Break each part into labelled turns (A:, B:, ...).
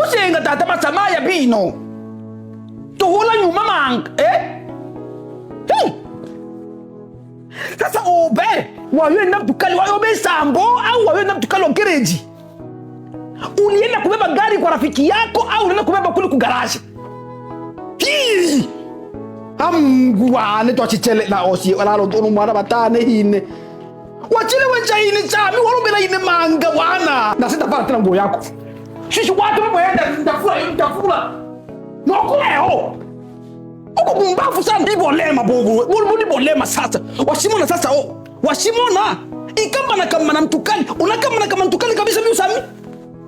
A: senga tata masamaya bino. Tuhula nyuma manga, Sasa obe, wawenda mtukali wayobe sambo au wawenda mtukali wa gereji. Ulienda kubeba gari kwa rafiki yako au ulienda kubeba kule kugaraji? Hii! Amgwane tuachichele na osi walalo tunu mwana batane hine. Wachile wencha hine chami walubela hine manga wana. Na sitapata tena nguo yako. Shishi watu mwenda mtafula. Nokuleo. Uko kumbafu sana ndibo lema bogo. Ndibo lema sasa. Washimona sasa washimona. Ikamba na kama na mtukali. Unakama na kama mtukali kabisa mimi usami.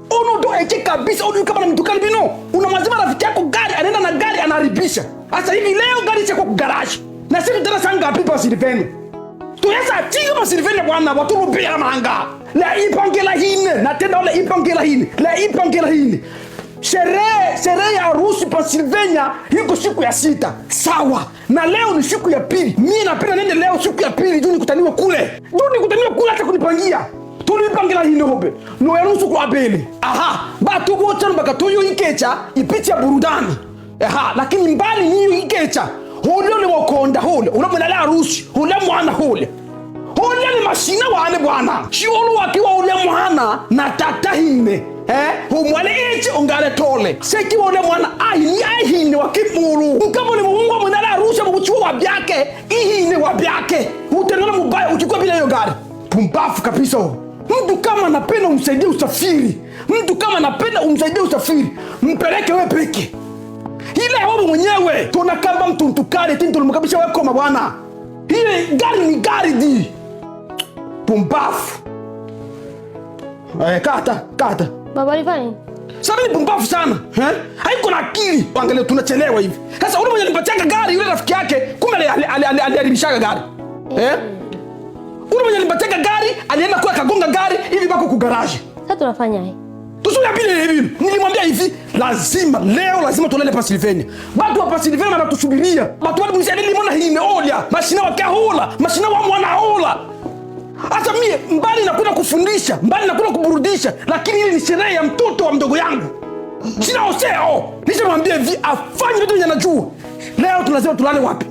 A: Ono do eche kabisa ono kama na mtukali bino. Unamwazima rafiki yako gari anaenda na gari anaribisha. Asa hivi leo gari chako garage. Na sisi tena sanga pipa Silveni. Tuyesa tinga ma Silveni bwana watu rubia manga. La ipangela hine na tena ole ipangela hine. La ipangela hine. Sherehe ya harusi pa Silvenia iko siku ya 6. Sawa. Na leo ni siku ya 2. Mimi napenda nende leo siku ya 2 juu nikutaniwe kule. Juu nikutaniwe kule hata kunipangia. Tulipangela hine hobe. No yarusu kwa abele. Aha. Batu bote mbaka tuyo ikecha ipitia burudani. Aha, lakini mbali niyo ikecha. Hule ole wakonda hule. Unamwena la harusi. Hule mwana hule. Hule ni mashina wane bwana. Shiolu wakiwa ule mwana na tata hine. Humwale eche ongale tole. Seki ule mwana ahine wakimuru. Ukabole mungu mwana la harusi mbuchua wabyake. Ihine wabyake. Utenona mubaya uchukua bila hiyo gari. Pumbafu kabisa ho. Mtu kama napenda umsaidie usafiri. Mtu kama napenda umsaidie usafiri. Mpeleke we peke. Ile wewe mwenyewe tunakamba mtuntukale tinto lumkabisha wewe koma bwana. Ile gari ni gari di. Pumbafu. Kata.
B: Baba alifanya?
A: Sasa ni pumbafu sana. Haiko na akili. Angalia tunachelewa hivi. Sasa ule mwenye alimpatia gari yule rafiki yake kumbe aliharibisha gari. Ule mwenye alimpatia gari alienda kwa kagonga gari hivi bako ku garage.
B: Sasa tunafanya hivi.
A: Tusuya bile hivi. Nilimwambia hivi lazima tulele pa Silvenia. Batu wa pa Silvenia wanatusubiria. Batu wale mzee limona hii imeolia. Mashina wakahola, mashina wa mwana hola. Hata mie mbali na kuna kufundisha, mbali na kuna kuburudisha, lakini hili ni sherehe ya mtoto wa mdogo yangu. Sina oseo. Nishamwambia hivi afanye vitu yenye anajua. Leo tunasema tulale wapi?